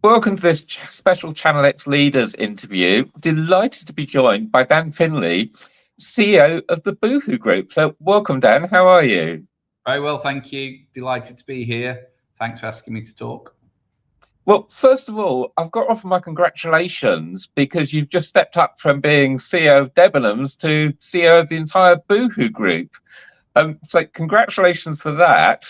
Welcome to this special ChannelX Leaders interview. Delighted to be joined by Dan Finley, CEO of the Boohoo Group. So welcome, Dan. How are you? Very well, thank you. Delighted to be here. Thanks for asking me to talk. Well, first of all, I've got to offer my congratulations because you've just stepped up from being CEO of Debenhams to CEO of the entire Boohoo Group. So congratulations for that.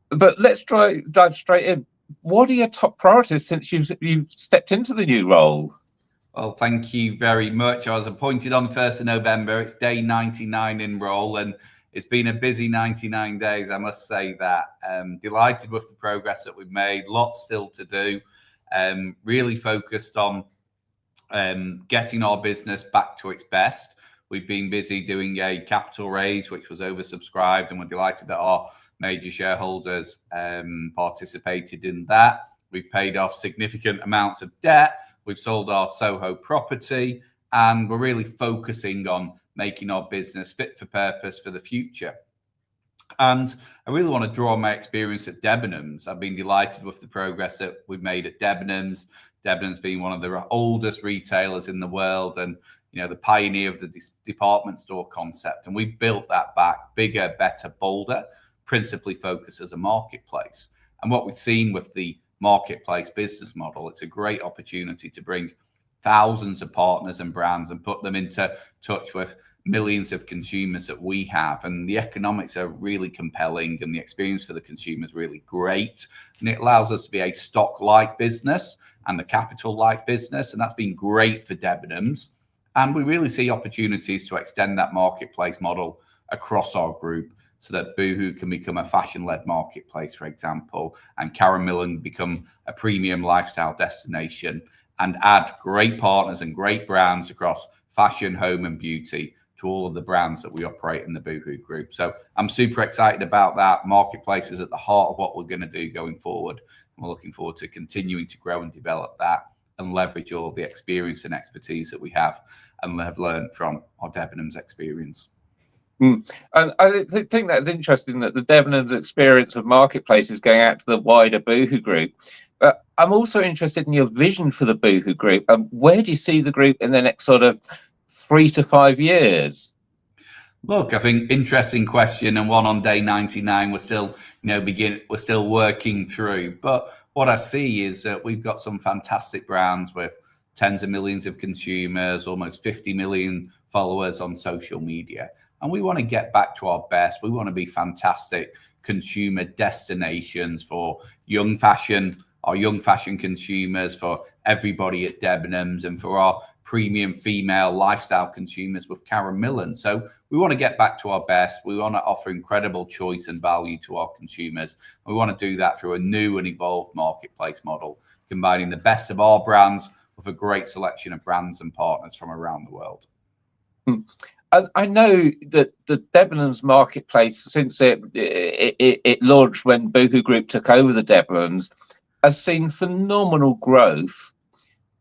But let's dive straight in. What are your top priorities since you've stepped into the new role? Well, thank you very much. I was appointed on the 1st of November. It's day 99 in role, and it's been a busy 99 days, I must say that. Delighted with the progress that we've made. Lots still to do. Really focused on getting our business back to its best. We've been busy doing a capital raise, which was oversubscribed, and we're delighted that our major shareholders participated in that. We've paid off significant amounts of debt. We've sold our Soho property, and we're really focusing on making our business fit for purpose for the future. And I really want to draw on my experience at Debenhams. I've been delighted with the progress that we've made at Debenhams. Debenhams being one of the oldest retailers in the world, and the pioneer of the department store concept. And we built that back bigger, better, bolder, principally focused as a marketplace. And what we've seen with the marketplace business model, it's a great opportunity to bring thousands of partners and brands and put them into touch with millions of consumers that we have. And the economics are really compelling, and the experience for the consumer is really great. And it allows us to be a stock-like business and a capital-like business. And that's been great for Debenhams. And we really see opportunities to extend that marketplace model across our group, so that Boohoo can become a fashion-led marketplace, for example, and Karen Millen become a premium lifestyle destination, and add great partners and great brands across fashion, home, and beauty to all of the brands that we operate in the Boohoo Group. So I'm super excited about that. Marketplace is at the heart of what we're going to do going forward. And we're looking forward to continuing to grow and develop that and leverage all the experience and expertise that we have and have learned from our Debenhams experience. And I think that's interesting that the Debenhams experience of marketplace is going out to the wider Boohoo Group. But I'm also interested in your vision for the Boohoo Group. Where do you see the group in the next sort of 3 to 5 years? Look, I think interesting question, and one on day 99 we're still we're still working through. But what I see is that we've got some fantastic brands with tens of millions of consumers, almost 50 million followers on social media. And we want to get back to our best. We want to be fantastic consumer destinations for young fashion, our young fashion consumers, for everybody at Debenhams, and for our premium female lifestyle consumers with Karen Millen. So we want to get back to our best. We want to offer incredible choice and value to our consumers. We want to do that through a new and evolved marketplace model, combining the best of our brands with a great selection of brands and partners from around the world. I know that the Debenhams marketplace, since it launched when Boohoo Group took over the Debenhams, has seen phenomenal growth.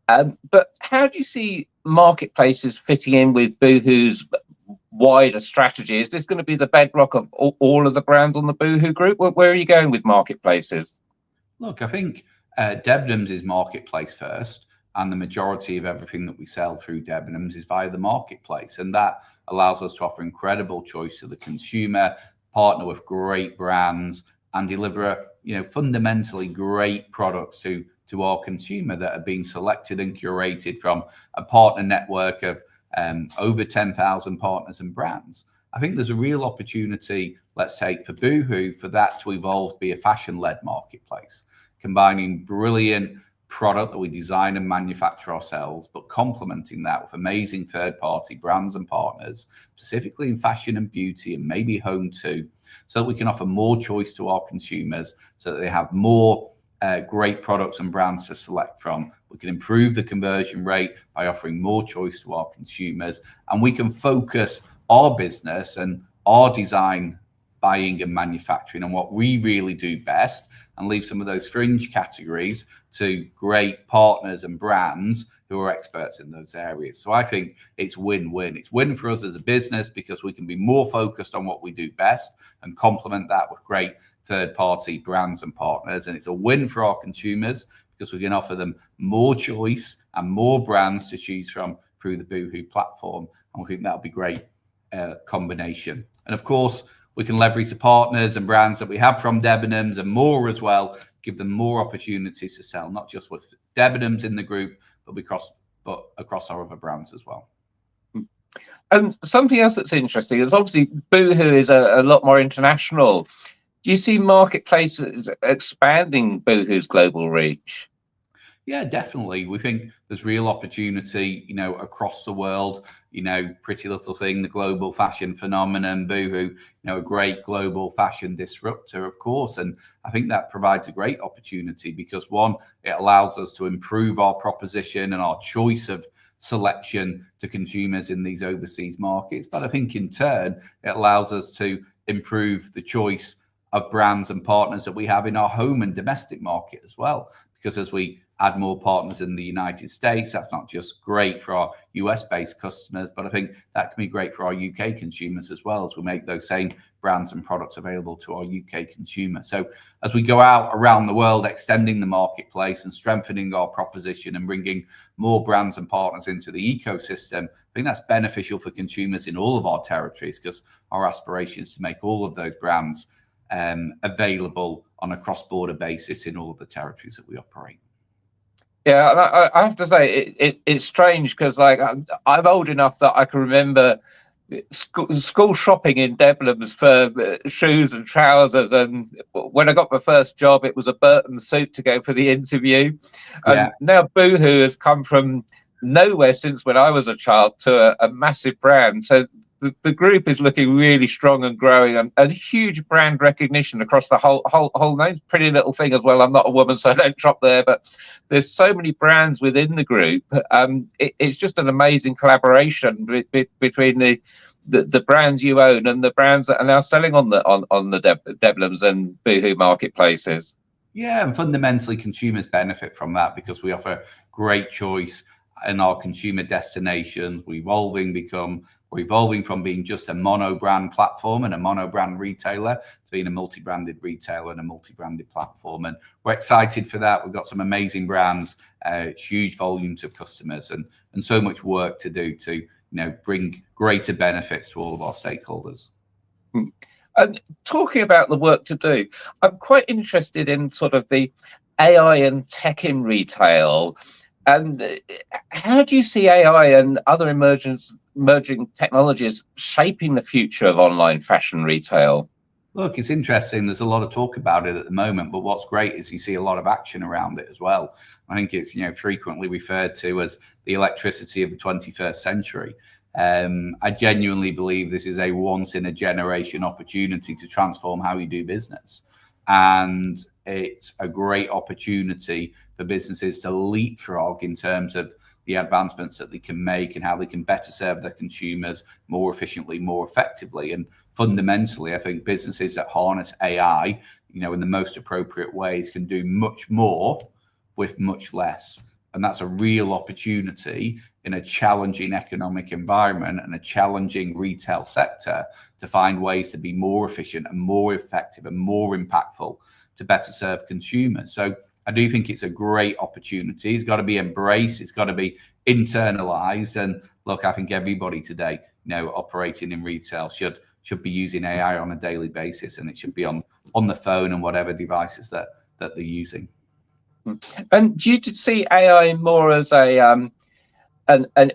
But how do you see marketplaces fitting in with Boohoo's wider strategy? Is this going to be the bedrock of all of the brands on the Boohoo Group? Where are you going with marketplaces? Look, I think Debenhams is marketplace first, and the majority of everything that we sell through Debenhams is via the marketplace. And that allows us to offer incredible choice to the consumer, partner with great brands, and deliver fundamentally great products to our consumer that are being selected and curated from a partner network of over 10,000 partners and brands. I think there's a real opportunity, let's take for Boohoo, for that to evolve to be a fashion-led marketplace, combining brilliant product that we design and manufacture ourselves, but complementing that with amazing third-party brands and partners, specifically in fashion and beauty and maybe home too, so that we can offer more choice to our consumers, so that they have more great products and brands to select from. We can improve the conversion rate by offering more choice to our consumers, and we can focus our business and our design, buying and manufacturing on what we really do best, and leave some of those fringe categories to great partners and brands who are experts in those areas. So I think it's win-win. It's win for us as a business because we can be more focused on what we do best and complement that with great third-party brands and partners. And it's a win for our consumers because we can offer them more choice and more brands to choose from through the Boohoo platform. And we think that'll be great combination. And of course, we can leverage the partners and brands that we have from Debenhams and more as well, give them more opportunities to sell, not just with Debenhams in the group, but across our other brands as well. And something else that's interesting is obviously Boohoo is a lot more international. Do you see marketplaces expanding Boohoo's global reach? Yeah, definitely. We think there's real opportunity, across the world. Pretty Little Thing, the global fashion phenomenon, Boohoo, a great global fashion disruptor, of course. And I think that provides a great opportunity because, one, it allows us to improve our proposition and our choice of selection to consumers in these overseas markets. But I think in turn, it allows us to improve the choice of brands and partners that we have in our home and domestic market as well. Because as we add more partners in the United States, that's not just great for our US-based customers, but I think that can be great for our UK consumers as well, as we make those same brands and products available to our UK consumers. So as we go out around the world, extending the marketplace and strengthening our proposition and bringing more brands and partners into the ecosystem, I think that's beneficial for consumers in all of our territories, because our aspiration is to make all of those brands available on a cross-border basis in all of the territories that we operate. Yeah, I have to say it's strange because I'm old enough that I can remember school shopping in Debenhams for shoes and trousers, and when I got my first job, it was a Burton suit to go for the interview. Yeah. And now Boohoo has come from nowhere since when I was a child to a massive brand. So the group is looking really strong and growing, and huge brand recognition across the whole name. Pretty Little Thing as well. I'm not a woman, so I don't shop there, but there's so many brands within the group. It's just an amazing collaboration between the brands you own and the brands that are now selling on the Debenhams and Boohoo marketplaces. Yeah, and fundamentally, consumers benefit from that because we offer great choice in our consumer destinations. We're evolving from being just a mono brand platform and a mono brand retailer to being a multi-branded retailer and a multi-branded platform. And we're excited for that. We've got some amazing brands, huge volumes of customers, and so much work to do to bring greater benefits to all of our stakeholders. And talking about the work to do, I'm quite interested in sort of the AI and tech in retail. And how do you see AI and other emerging technologies shaping the future of online fashion retail? Look, it's interesting. There's a lot of talk about it at the moment, but what's great is you see a lot of action around it as well. I think it's frequently referred to as the electricity of the 21st century. I genuinely believe this is a once in a generation opportunity to transform how you do business. And it's a great opportunity for businesses to leapfrog in terms of the advancements that they can make and how they can better serve their consumers more efficiently, more effectively. And fundamentally, I think businesses that harness AI, in the most appropriate ways can do much more with much less. And that's a real opportunity in a challenging economic environment and a challenging retail sector to find ways to be more efficient and more effective and more impactful to better serve consumers. So I do think it's a great opportunity. It's got to be embraced. It's got to be internalized. And look, I think everybody today, operating in retail should be using AI on a daily basis, and it should be on the phone and whatever devices that they're using. And do you see AI more as an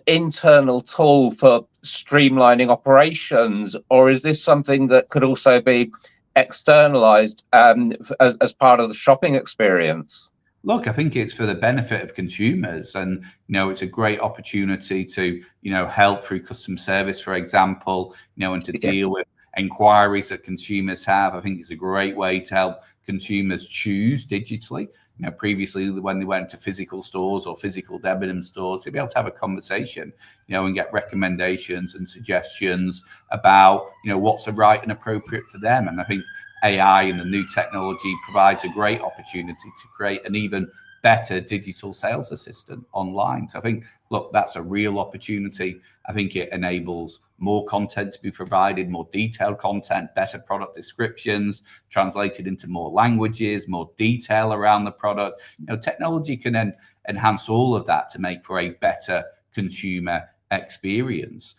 internal tool for streamlining operations, or is this something that could also be externalized as part of the shopping experience? Look, I think it's for the benefit of consumers, and it's a great opportunity to help through customer service, for example, and to deal with inquiries that consumers have. I think it's a great way to help consumers choose digitally. Previously, when they went to physical stores or physical Debenhams stores, they'd be able to have a conversation, and get recommendations and suggestions about, what's right and appropriate for them. And I think AI and the new technology provides a great opportunity to create an even better digital sales assistant online. So I think, look, that's a real opportunity. I think it enables more content to be provided, more detailed content, better product descriptions, translated into more languages, more detail around the product. Technology can enhance all of that to make for a better consumer experience,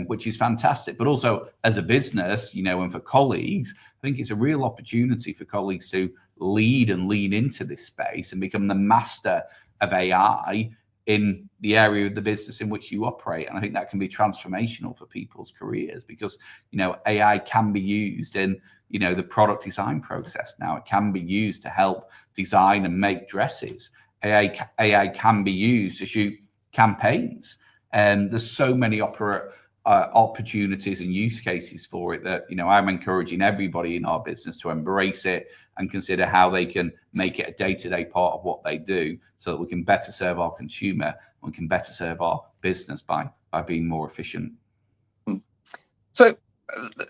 which is fantastic. But also as a business, and for colleagues, I think it's a real opportunity for colleagues to lead and lean into this space and become the master of AI in the area of the business in which you operate. And I think that can be transformational for people's careers, because AI can be used in the product design process now. It can be used to help design and make dresses. AI can be used to shoot campaigns, and there's so many opportunities and use cases for it that I'm encouraging everybody in our business to embrace it and consider how they can make it a day-to-day part of what they do, so that we can better serve our consumer and we can better serve our business by being more efficient. So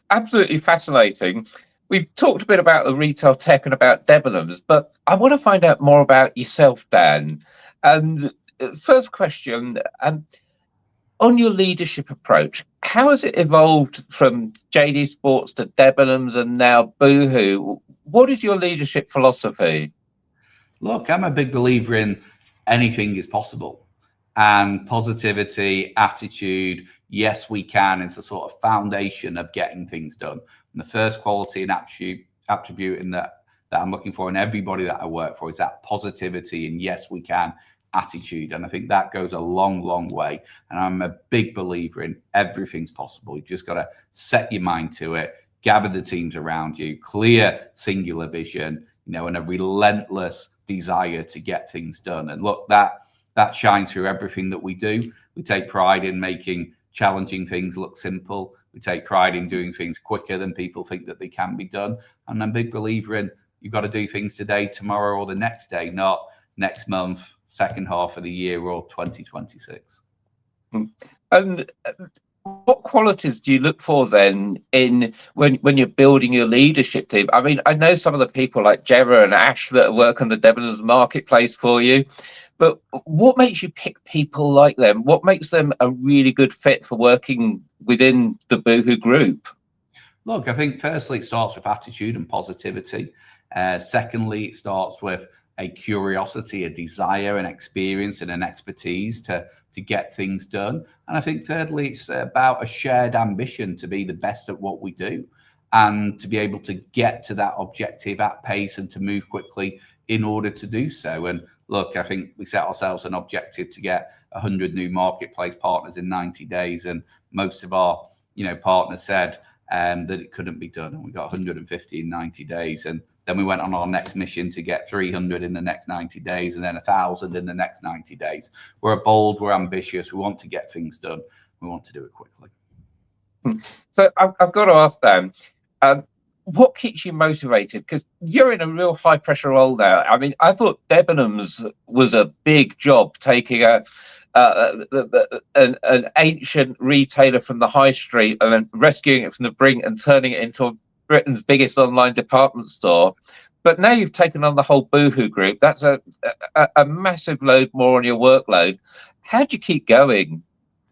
absolutely fascinating. We've talked a bit about the retail tech and about Debenhams, but I want to find out more about yourself, Dan. And first question, on your leadership approach, how has it evolved from JD Sports to Debenhams and now Boohoo? What is your leadership philosophy? Look, I'm a big believer in anything is possible, and positivity, attitude, yes, we can, is the sort of foundation of getting things done. And the first quality and attribute in that I'm looking for in everybody that I work for is that positivity and yes, we can attitude. And I think that goes a long way. And I'm a big believer in everything's possible. You've just got to set your mind to it, gather the teams around you, clear singular vision, and a relentless desire to get things done. And look, that shines through everything that we do. We take pride in making challenging things look simple. We take pride in doing things quicker than people think that they can be done. And I'm a big believer in you've got to do things today, tomorrow, or the next day, not next month, second half of the year, or 2026. And what qualities do you look for then in when you're building your leadership team? I mean, I know some of the people like Gemma and Ash that work on the Debenhams marketplace for you, but what makes you pick people like them? What makes them a really good fit for working within the Boohoo Group? Look, I think firstly it starts with attitude and positivity. Secondly, it starts with a curiosity, a desire, an experience, and an expertise to get things done. And I think thirdly, it's about a shared ambition to be the best at what we do and to be able to get to that objective at pace and to move quickly in order to do so. And look, I think we set ourselves an objective to get 100 new marketplace partners in 90 days. And most of our partners said that it couldn't be done. And we got 150 in 90 days. And then we went on our next mission to get 300 in the next 90 days and then 1,000 in the next 90 days. We're bold, we're ambitious, we want to get things done. We want to do it quickly. So I've got to ask Dan, what keeps you motivated? Because you're in a real high pressure role now. I mean, I thought Debenhams was a big job, taking an ancient retailer from the high street and then rescuing it from the brink and turning it into Britain's biggest online department store. But now you've taken on the whole Boohoo Group. That's a massive load more on your workload. How do you keep going?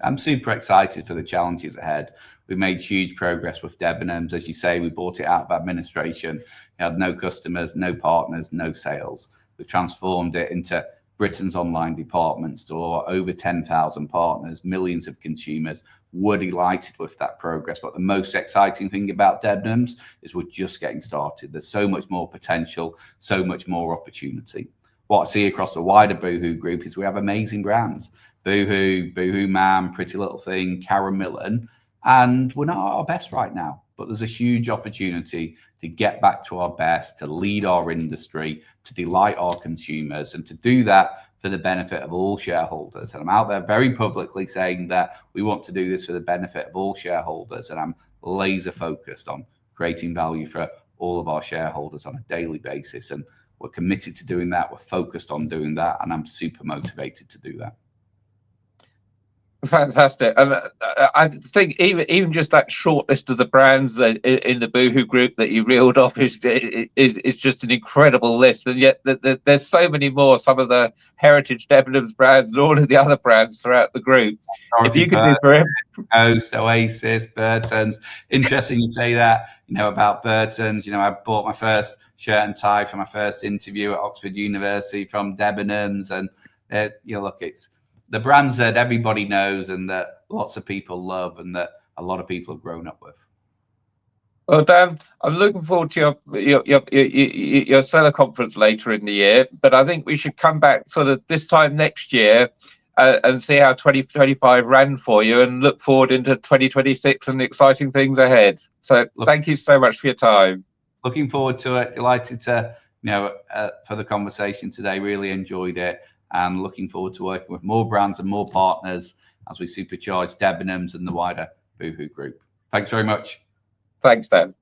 I'm super excited for the challenges ahead. We made huge progress with Debenhams. As you say, we bought it out of administration. We had no customers, no partners, no sales. We've transformed it into Britain's online department store, over 10,000 partners, millions of consumers. We're delighted with that progress. But the most exciting thing about Debenhams is we're just getting started. There's so much more potential, so much more opportunity. What I see across the wider Boohoo Group is we have amazing brands. Boohoo, Boohoo Man, Pretty Little Thing, Karen Millen, and we're not at our best right now. But there's a huge opportunity to get back to our best, to lead our industry, to delight our consumers, and to do that for the benefit of all shareholders. And I'm out there very publicly saying that we want to do this for the benefit of all shareholders. And I'm laser focused on creating value for all of our shareholders on a daily basis. And we're committed to doing that. We're focused on doing that. And I'm super motivated to do that. Fantastic. And I think even just that short list of the brands that in the Boohoo Group that you reeled off is just an incredible list. And yet there's so many more. Some of the heritage Debenhams brands and all of the other brands throughout the group. If you could do for Coast, Oasis, Burton's. Interesting you say that, about Burton's. I bought my first shirt and tie for my first interview at Oxford University from Debenhams. And, look, it's the brands that everybody knows and that lots of people love and that a lot of people have grown up with. Well, Dan, I'm looking forward to your seller conference later in the year, but I think we should come back sort of this time next year and see how 2025 ran for you and look forward into 2026 and the exciting things ahead. So thank you so much for your time. Looking forward to it. Delighted to, for the conversation today. Really enjoyed it. And looking forward to working with more brands and more partners as we supercharge Debenhams and the wider Boohoo Group. Thanks very much. Thanks, Dan.